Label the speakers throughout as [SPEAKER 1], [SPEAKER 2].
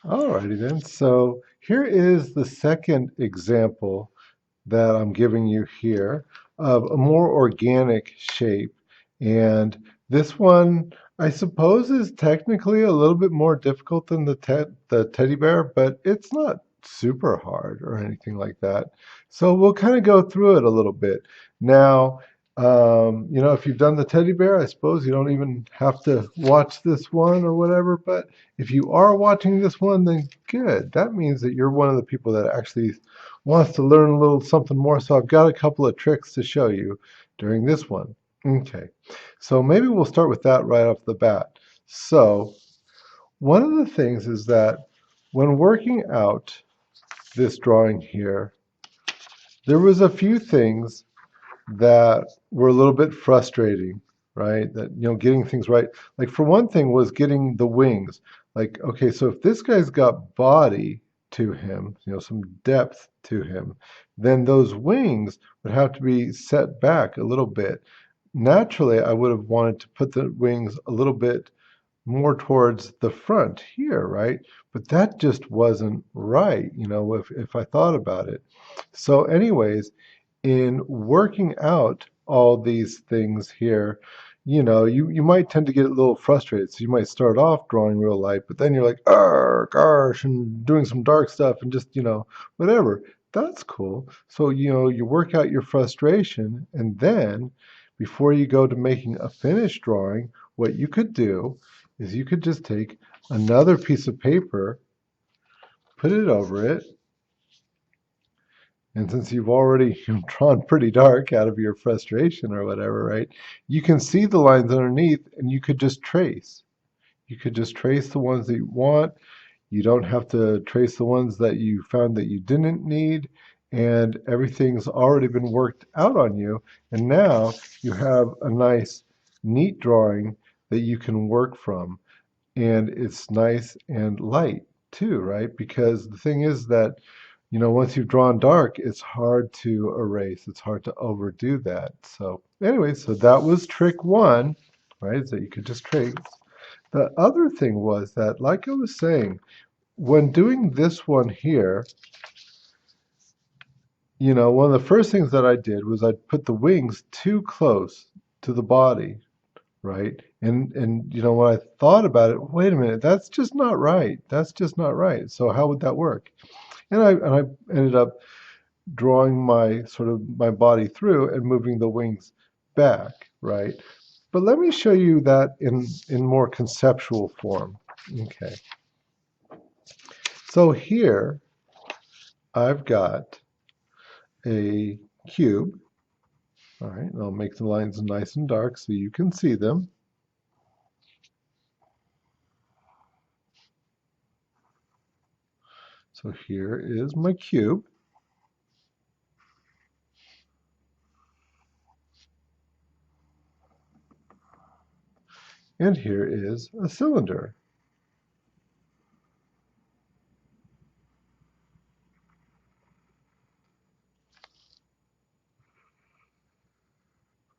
[SPEAKER 1] Alrighty then. So here is the second example that I'm giving you here of a more organic shape. And this one, I suppose, is technically a little bit more difficult than the teddy bear, but it's not super hard or anything like that. So we'll kind of go through it a little bit. Now, if you've done the teddy bear, I suppose you don't even have to watch this one or whatever. But if you are watching this one, then good. That means that you're one of the people that actually wants to learn a little something more. So I've got a couple of tricks to show you during this one. Okay, so maybe we'll start with that right off the bat. So one of the things is that when working out this drawing here, there was a few things that were a little bit frustrating, right? That, getting things right. Like for one thing was getting the wings. Like, okay, so if this guy's got body to him, some depth to him, then those wings would have to be set back a little bit. Naturally, I would have wanted to put the wings a little bit more towards the front here, right? But that just wasn't right, if I thought about it. So, anyways, in working out all these things here, you might tend to get a little frustrated. So you might start off drawing real light, but then you're like, gosh, and doing some dark stuff and just, whatever. That's cool. So, you work out your frustration, and then before you go to making a finished drawing, what you could do is you could just take another piece of paper, put it over it, and since you've already drawn pretty dark out of your frustration or whatever, right, you can see the lines underneath and you could just trace. You could just trace the ones that you want. You don't have to trace the ones that you found that you didn't need. And everything's already been worked out on you. And now you have a nice, neat drawing that you can work from. And it's nice and light too, right? Because the thing is that once you've drawn dark, it's hard to erase. It's hard to overdo that. So anyway, so that was trick one, right? Is that you could just trace. The other thing was that, like I was saying, when doing this one here, one of the first things that I did was I put the wings too close to the body, right? And when I thought about it, wait a minute, that's just not right. That's just not right. So how would that work? And I ended up drawing my sort of my body through and moving the wings back, right? But let me show you that in more conceptual form. Okay. So here I've got a cube. All right, and I'll make the lines nice and dark so you can see them. So here is my cube. And here is a cylinder.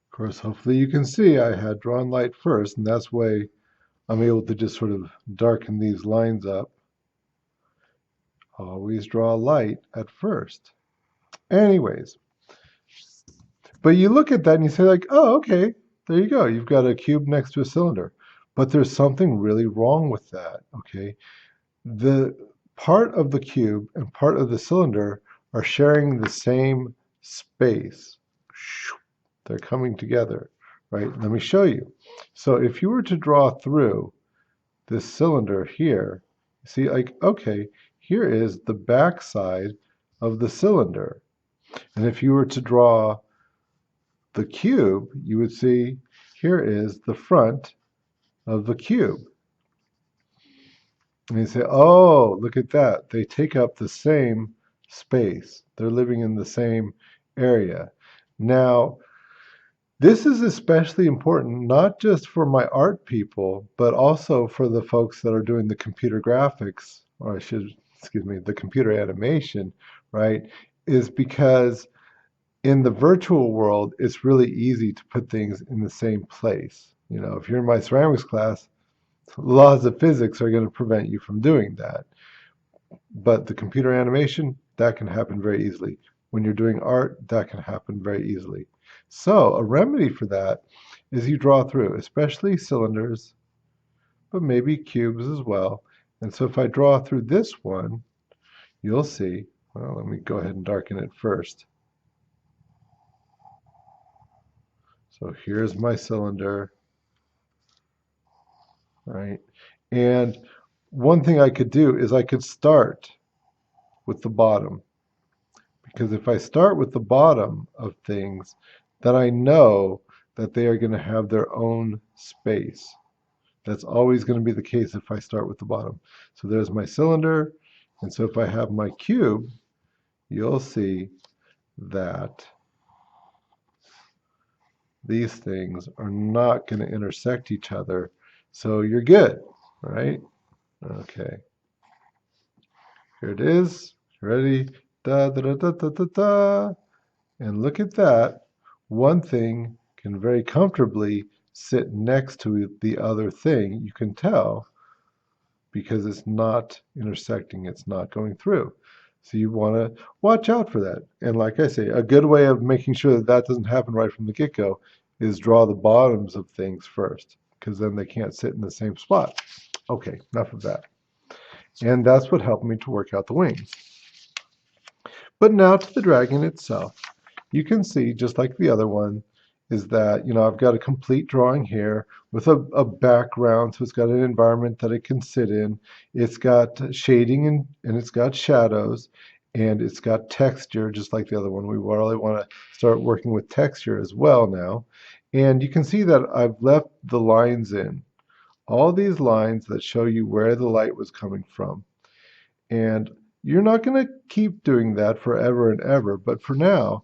[SPEAKER 1] Of course, hopefully you can see I had drawn light first, and that's why I'm able to just sort of darken these lines up. Always draw light at first. Anyways, but you look at that and you say like, oh, okay, there you go. You've got a cube next to a cylinder. But there's something really wrong with that, okay? The part of the cube and part of the cylinder are sharing the same space. They're coming together, right? Let me show you. So if you were to draw through this cylinder here, see like, okay, here is the back side of the cylinder. And if you were to draw the cube, you would see here is the front of the cube. And you say, oh, look at that. They take up the same space. They're living in the same area. Now, this is especially important, not just for my art people, but also for the folks that are doing the computer graphics, or I should, excuse me, the computer animation, right? Is because in the virtual world, it's really easy to put things in the same place. If you're in my ceramics class, laws of physics are going to prevent you from doing that. But the computer animation, that can happen very easily. When you're doing art, that can happen very easily. So a remedy for that is you draw through, especially cylinders, but maybe cubes as well. And so if I draw through this one, you'll see, well, let me go ahead and darken it first. So here's my cylinder, right? And one thing I could do is I could start with the bottom. Because if I start with the bottom of things, then I know that they are going to have their own space. That's always going to be the case if I start with the bottom. So there's my cylinder. And so if I have my cube, you'll see that these things are not going to intersect each other. So you're good, right? Okay. Here it is. Ready? Da da da da da da da. And look at that. One thing can very comfortably sit next to the other thing. You can tell because it's not intersecting, it's not going through. So you want to watch out for that. And like I say, a good way of making sure that that doesn't happen right from the get-go is draw the bottoms of things first, because then they can't sit in the same spot. Okay, enough of that. And that's what helped me to work out the wings. But now to the dragon itself. You can see, just like the other one, is that, I've got a complete drawing here with a background, so it's got an environment that it can sit in. It's got shading and it's got shadows, and it's got texture, just like the other one. We really want to start working with texture as well now. And you can see that I've left the lines in. All these lines that show you where the light was coming from. And you're not going to keep doing that forever and ever, but for now,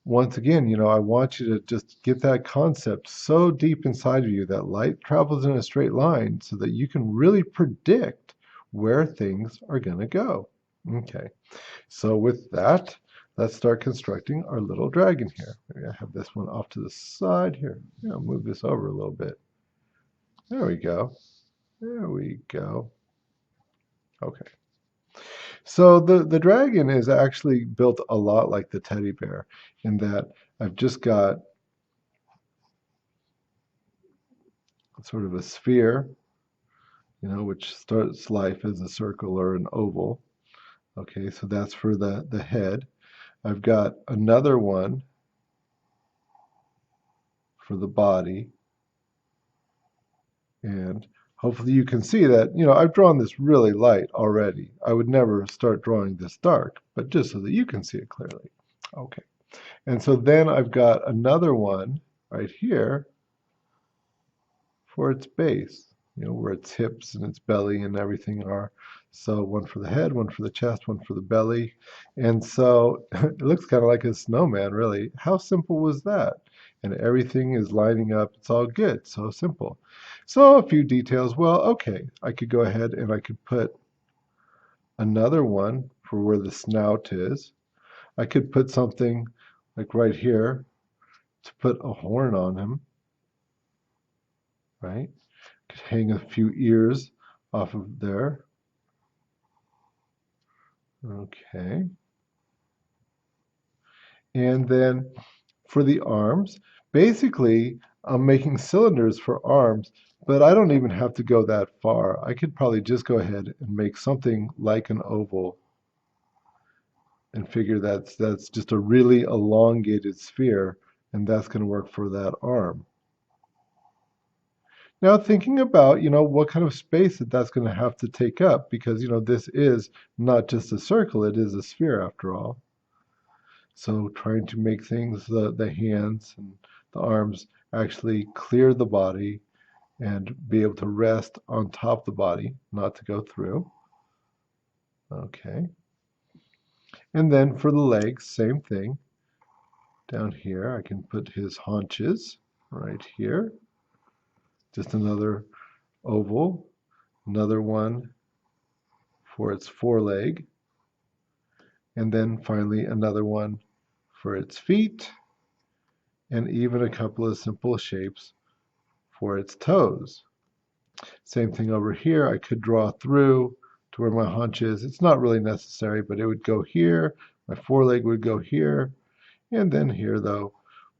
[SPEAKER 1] once again, I want you to just get that concept so deep inside of you that light travels in a straight line so that you can really predict where things are going to go. Okay, so with that, let's start constructing our little dragon here. Maybe I have this one off to the side here. I'll move this over a little bit. There we go. There we go. Okay. So the dragon is actually built a lot like the teddy bear in that I've just got sort of a sphere, which starts life as a circle or an oval. Okay, so that's for the head. I've got another one for the body. And hopefully you can see that, I've drawn this really light already. I would never start drawing this dark, but just so that you can see it clearly. Okay. And so then I've got another one right here for its base, where its hips and its belly and everything are. So one for the head, one for the chest, one for the belly. And so it looks kind of like a snowman, really. How simple was that? And everything is lining up. It's all good. So simple. So a few details. Well, okay, I could go ahead and I could put another one for where the snout is. I could put something like right here to put a horn on him, right? Could hang a few ears off of there. Okay. And then for the arms, basically I'm making cylinders for arms, but I don't even have to go that far. I could probably just go ahead and make something like an oval and figure that's just a really elongated sphere, and that's going to work for that arm. Now thinking about, what kind of space that's going to have to take up, because, this is not just a circle, it is a sphere after all. So trying to make things, the hands and the arms actually clear the body and be able to rest on top of the body, not to go through. Okay. And then for the legs, same thing. Down here, I can put his haunches right here. Just another oval, another one for its foreleg, and then finally another one for its feet, and even a couple of simple shapes for its toes. Same thing over here. I could draw through to where my haunch is. It's not really necessary, but it would go here. My foreleg would go here. And then here, though,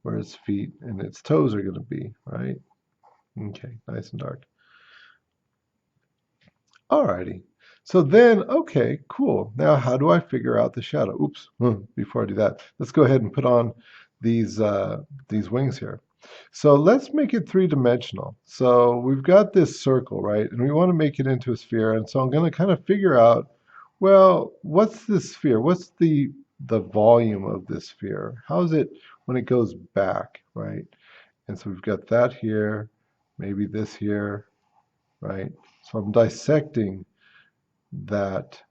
[SPEAKER 1] where its feet and its toes are going to be, right? Okay, nice and dark. Alrighty. So then, okay, cool. Now, how do I figure out the shadow? Oops, before I do that, let's go ahead and put on these wings here. So let's make it three-dimensional. So we've got this circle, right? And we want to make it into a sphere. And so I'm going to kind of figure out, well, what's this sphere? What's the volume of this sphere? How's it when it goes back, right? And so we've got that here, maybe this here, right? So I'm dissecting that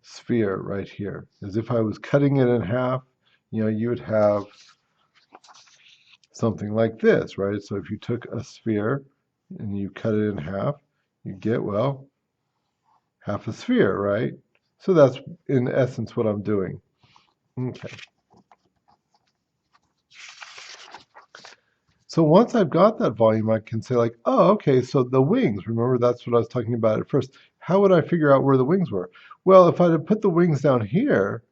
[SPEAKER 1] sphere right here. As if I was cutting it in half, you would have something like this, right? So if you took a sphere and you cut it in half, you get, well, half a sphere, right? So that's in essence what I'm doing. Okay. So once I've got that volume, I can say like, oh, okay, so the wings, remember that's what I was talking about at first. How would I figure out where the wings were? Well, if I had put the wings down here,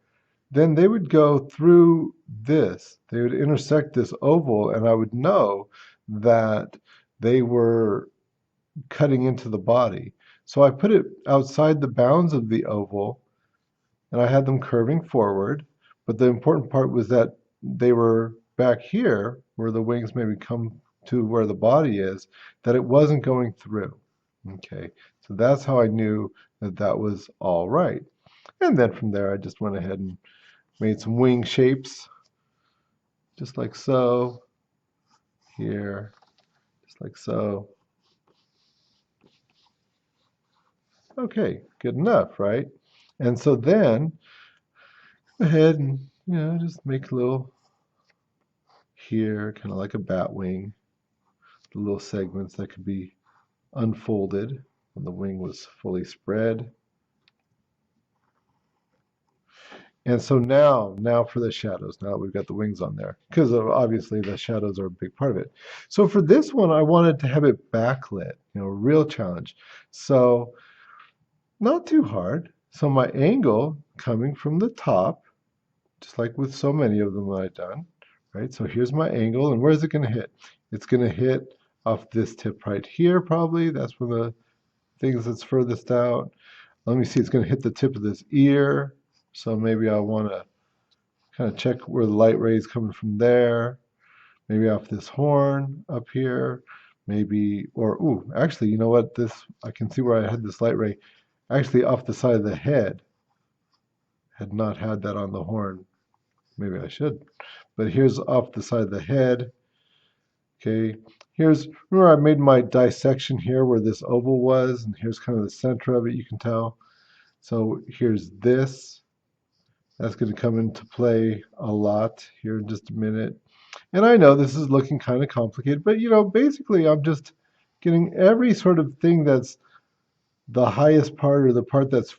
[SPEAKER 1] then they would go through this. They would intersect this oval, and I would know that they were cutting into the body. So I put it outside the bounds of the oval, and I had them curving forward. But the important part was that they were back here, where the wings maybe come to where the body is, that it wasn't going through. Okay, so that's how I knew that that was all right. And then from there, I just went ahead and made some wing shapes, just like so, here, just like so. Okay, good enough, right? And so then, go ahead and, just make a little here, kind of like a bat wing, the little segments that could be unfolded when the wing was fully spread. And so now for the shadows, now that we've got the wings on there, because obviously the shadows are a big part of it. So for this one, I wanted to have it backlit, real challenge. So not too hard. So my angle coming from the top, just like with so many of them that I've done, right? So here's my angle, and where's it going to hit? It's going to hit off this tip right here, probably. That's one of the things that's furthest out. Let me see, it's going to hit the tip of this ear. So maybe I want to kind of check where the light ray is coming from there. Maybe off this horn up here. Maybe, or, ooh, actually, you know what? I can see where I had this light ray. Actually, off the side of the head. Had not had that on the horn. Maybe I should. But here's off the side of the head. Okay, remember I made my dissection here where this oval was, and here's kind of the center of it, you can tell. So here's this. That's going to come into play a lot here in just a minute. And I know this is looking kind of complicated, but basically I'm just getting every sort of thing that's the highest part or the part that's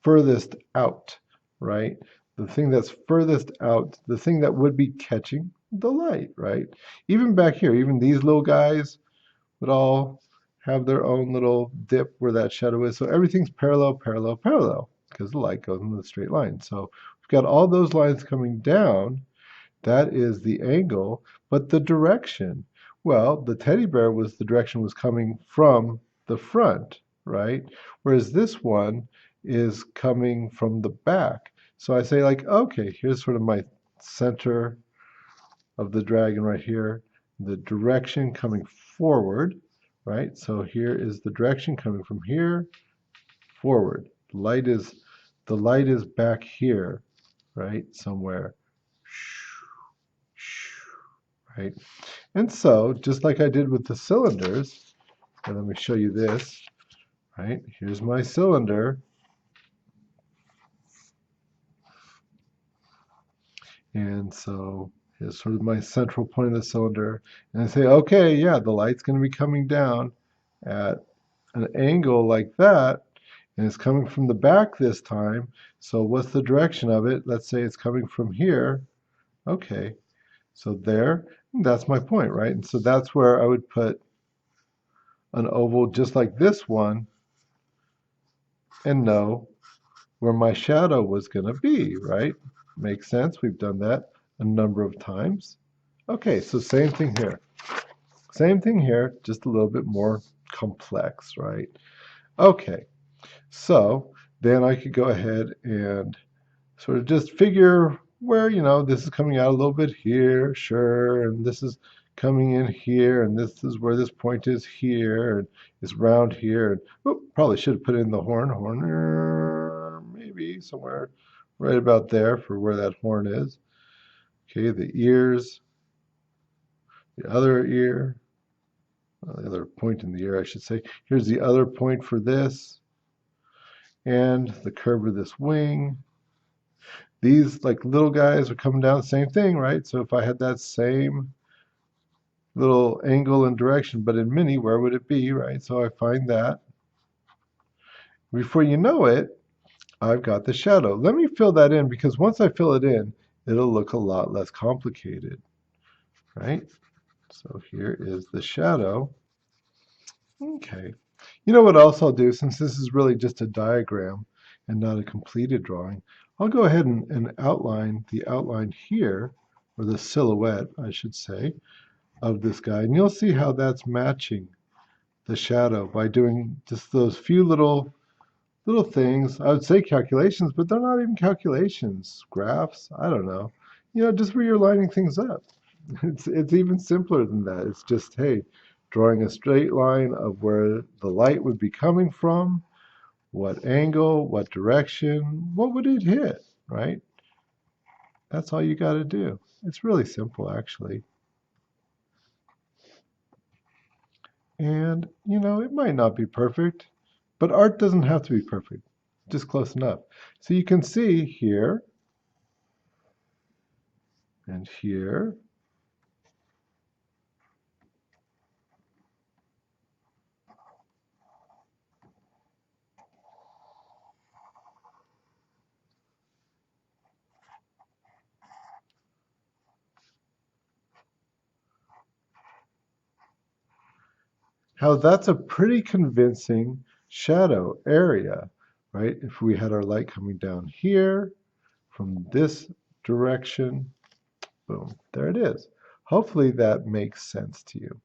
[SPEAKER 1] furthest out, right? The thing that's furthest out, the thing that would be catching the light, right? Even back here, even these little guys would all have their own little dip where that shadow is. So everything's parallel, parallel, parallel, because the light goes in the straight line. So we've got all those lines coming down. That is the angle, but the direction. Well, the teddy bear the direction was coming from the front, right? Whereas this one is coming from the back. So I say like, okay, here's sort of my center of the dragon right here, the direction coming forward, right? So here is the direction coming from here forward. The light is back here, right? Somewhere. Right? And so, just like I did with the cylinders, and let me show you this, right? Here's my cylinder. And so here's sort of my central point of the cylinder. And I say, okay, yeah, the light's going to be coming down at an angle like that. And it's coming from the back this time. So what's the direction of it? Let's say it's coming from here. Okay, so there, that's my point, right? And so that's where I would put an oval just like this one and know where my shadow was going to be, right? Makes sense. We've done that a number of times. Okay, so same thing here. Same thing here, just a little bit more complex, right? Okay, so then I could go ahead and sort of just figure where, this is coming out a little bit here, sure, and this is coming in here, and this is where this point is here, and it's round here. And probably should have put in the horn, maybe somewhere right about there for where that horn is. Okay, the ears, the other ear, the other point in the ear, I should say. Here's the other point for this, and the curve of this wing. These like little guys are coming down the same thing, right? So if I had that same little angle and direction, but in mini, where would it be, right? So I find that. Before you know it, I've got the shadow. Let me fill that in because once I fill it in, it'll look a lot less complicated, right? So here is the shadow. Okay. You know what else I'll do, since this is really just a diagram and not a completed drawing, I'll go ahead and outline the outline here, or the silhouette, I should say, of this guy. And you'll see how that's matching the shadow by doing just those few little things. I would say calculations, but they're not even calculations. Graphs, I don't know. Just where you're lining things up. It's even simpler than that. It's just, hey, drawing a straight line of where the light would be coming from, what angle, what direction, what would it hit, right? That's all you got to do. It's really simple, actually. And, it might not be perfect, but art doesn't have to be perfect, just close enough. So you can see here and here. How that's a pretty convincing shadow area, right? If we had our light coming down here from this direction, boom, there it is. Hopefully that makes sense to you.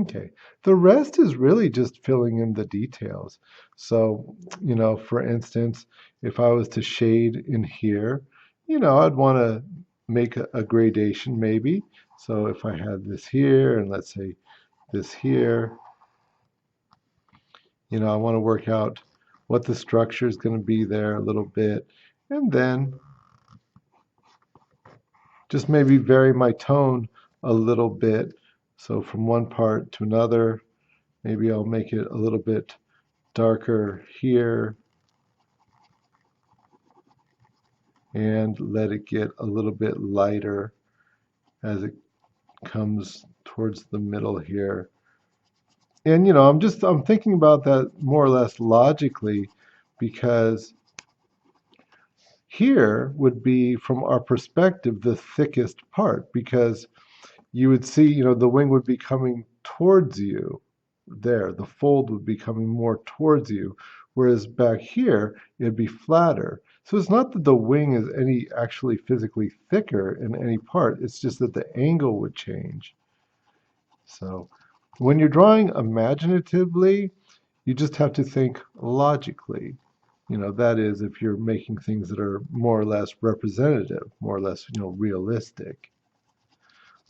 [SPEAKER 1] Okay, the rest is really just filling in the details. So, for instance, if I was to shade in here, I'd want to make a gradation maybe. So if I had this here and let's say this here, I want to work out what the structure is going to be there a little bit, and then just maybe vary my tone a little bit. So from one part to another, maybe I'll make it a little bit darker here and let it get a little bit lighter as it comes towards the middle here. And I'm thinking about that more or less logically because here would be, from our perspective, the thickest part because you would see, the wing would be coming towards you there. The fold would be coming more towards you, whereas back here, it'd be flatter. So it's not that the wing is any actually physically thicker in any part, it's just that the angle would change. So when you're drawing imaginatively, you just have to think logically. That is, if you're making things that are more or less representative, more or less, realistic.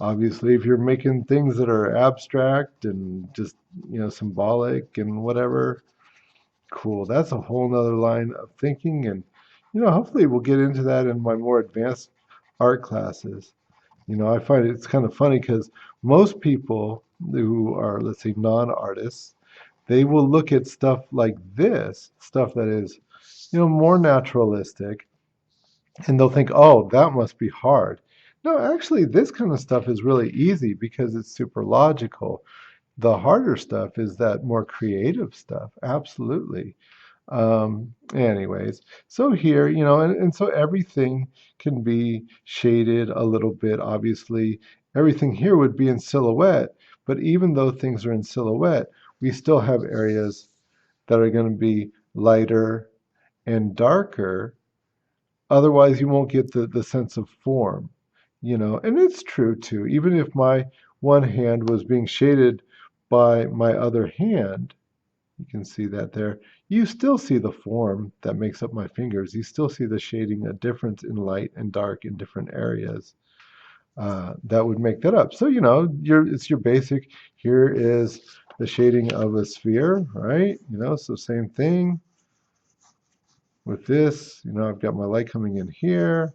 [SPEAKER 1] Obviously, if you're making things that are abstract and just, symbolic and whatever, cool. That's a whole nother line of thinking. And, hopefully we'll get into that in my more advanced art classes. I find it's kind of funny because most people who are, let's say, non-artists, they will look at stuff like this, stuff that is, more naturalistic, and they'll think, oh, that must be hard. No, actually, this kind of stuff is really easy because it's super logical. The harder stuff is that more creative stuff. Absolutely. Anyways, so here, and so everything can be shaded a little bit. Obviously, everything here would be in silhouette, but even though things are in silhouette, we still have areas that are going to be lighter and darker. Otherwise, you won't get the sense of form, And it's true too. Even if my one hand was being shaded by my other hand, you can see that there, you still see the form that makes up my fingers. You still see the shading, a difference in light and dark in different areas. That would make that up. So, it's your basic, here is the shading of a sphere, right? So same thing with this, I've got my light coming in here,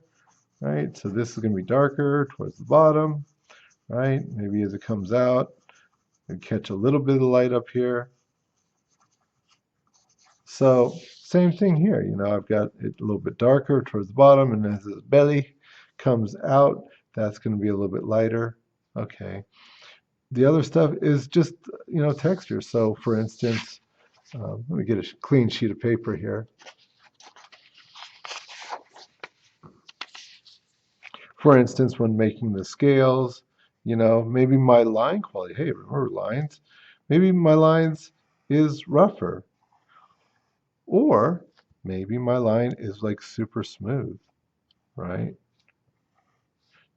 [SPEAKER 1] right? So this is going to be darker towards the bottom, right? Maybe as it comes out, and catch a little bit of light up here. So same thing here, I've got it a little bit darker towards the bottom, and as the belly comes out, that's going to be a little bit lighter. Okay. The other stuff is just, texture. So for instance, let me get a clean sheet of paper here. For instance, when making the scales, maybe my line quality, hey, remember lines? Maybe my lines is rougher. Or maybe my line is like super smooth, right?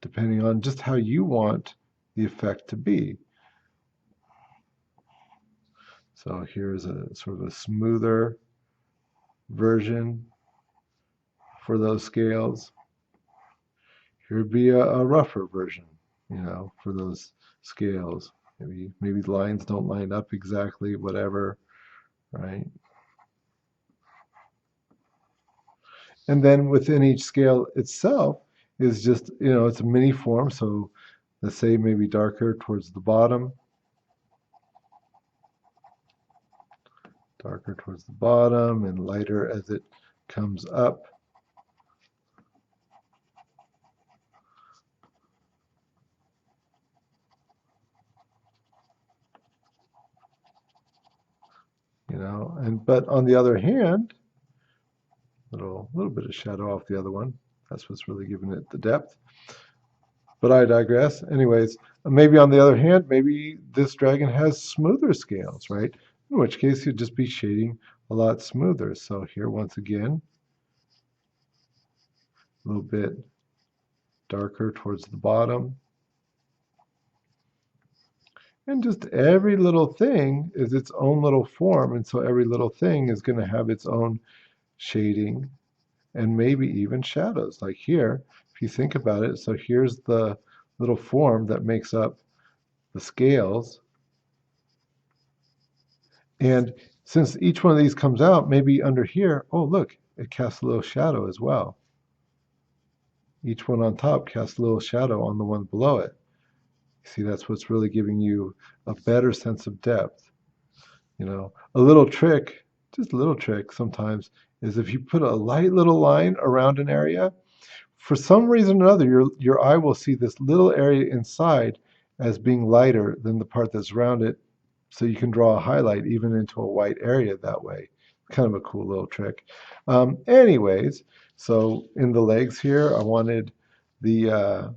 [SPEAKER 1] Depending on just how you want the effect to be. So here's a sort of a smoother version for those scales. Here would be a rougher version, for those scales. Maybe lines don't line up exactly, whatever, right? And then within each scale itself is just, it's a mini form. So let's say maybe darker towards the bottom, and lighter as it comes up. But on the other hand, little bit of shadow off the other one. That's what's really giving it the depth. But I digress. Anyways, maybe on the other hand, maybe this dragon has smoother scales, right? In which case you'd just be shading a lot smoother. So here, once again, a little bit darker towards the bottom. And just every little thing is its own little form. And so every little thing is going to have its own shading and maybe even shadows. Like here, if you think about it, so here's the little form that makes up the scales. And since each one of these comes out, maybe under here, oh, look, it casts a little shadow as well. Each one on top casts a little shadow on the one below it. See, that's what's really giving you a better sense of depth. A little trick, just a little trick sometimes, is if you put a light little line around an area, for some reason or another, your eye will see this little area inside as being lighter than the part that's around it. So you can draw a highlight even into a white area that way. Kind of a cool little trick. Anyways, so in the legs here, I wanted the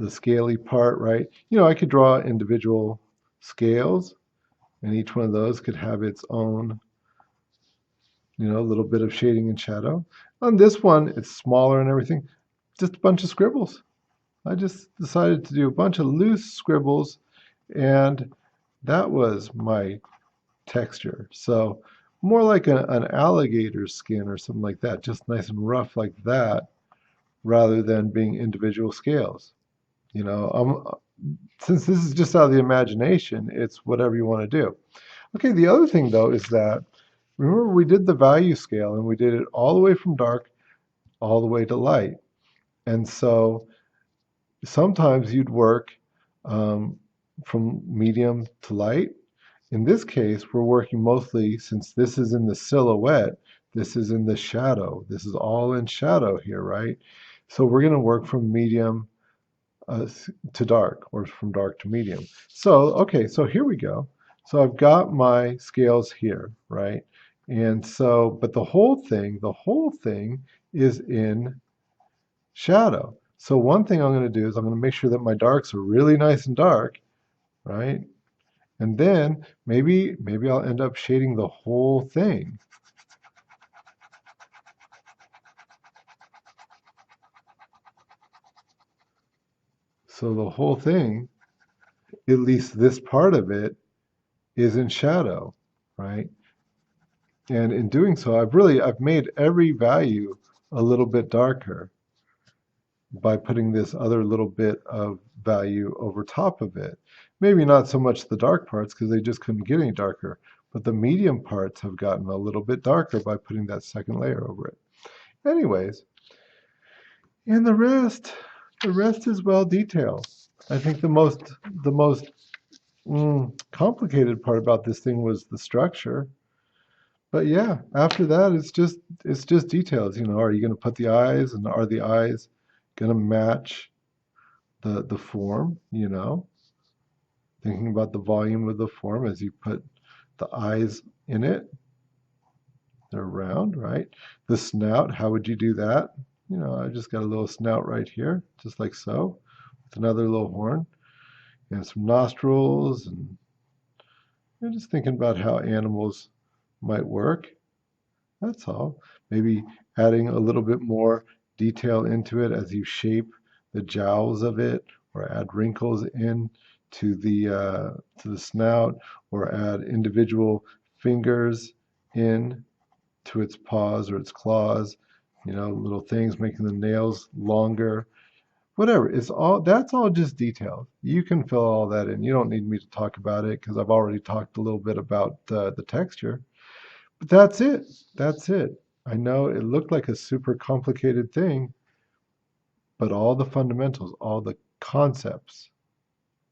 [SPEAKER 1] scaly part, right? I could draw individual scales, and each one of those could have its own, little bit of shading and shadow. On this one, it's smaller and everything, just a bunch of scribbles. I just decided to do a bunch of loose scribbles, and that was my texture. So more like an alligator skin or something like that, just nice and rough like that, rather than being individual scales. Since this is just out of the imagination, it's whatever you want to do. Okay, the other thing though is that, remember we did the value scale and we did it all the way from dark all the way to light. And so sometimes you'd work from medium to light. In this case, we're working mostly, since this is in the silhouette, this is in the shadow. This is all in shadow here, right? So we're going to work from medium to dark, or from dark to medium. So, okay, so here we go. So I've got my scales here, right? And so, but the whole thing is in shadow. So one thing I'm going to do is I'm going to make sure that my darks are really nice and dark, right? And then maybe I'll end up shading the whole thing. So the whole thing, at least this part of it, is in shadow, right? And in doing so, I've made every value a little bit darker by putting this other little bit of value over top of it. Maybe not so much the dark parts because they just couldn't get any darker, but the medium parts have gotten a little bit darker by putting that second layer over it. Anyways, and the rest is well detailed. I think the most complicated part about this thing was the structure. But yeah, after that, it's just details. Are you going to put the eyes, and are the eyes going to match the form? Thinking about the volume of the form as you put the eyes in it. They're round, right? The snout, how would you do that? I just got a little snout right here, just like so, with another little horn and some nostrils, and just thinking about how animals might work. That's all. Maybe adding a little bit more detail into it as you shape the jowls of it, or add wrinkles in to the snout, or add individual fingers in to its paws or its claws. Little things making the nails longer. Whatever. That's all just details. You can fill all that in. You don't need me to talk about it because I've already talked a little bit about the texture. But that's it. That's it. I know it looked like a super complicated thing, but all the fundamentals, all the concepts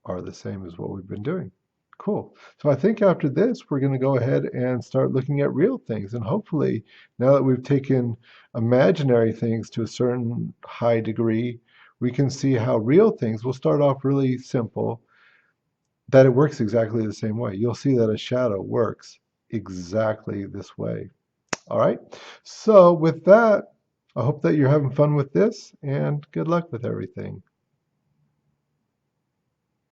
[SPEAKER 1] are the same as what we've been doing. Cool. So I think after this, we're going to go ahead and start looking at real things. And hopefully, now that we've taken imaginary things to a certain high degree, we can see how real things will start off really simple, that it works exactly the same way. You'll see that a shadow works exactly this way. All right. So with that, I hope that you're having fun with this, and good luck with everything.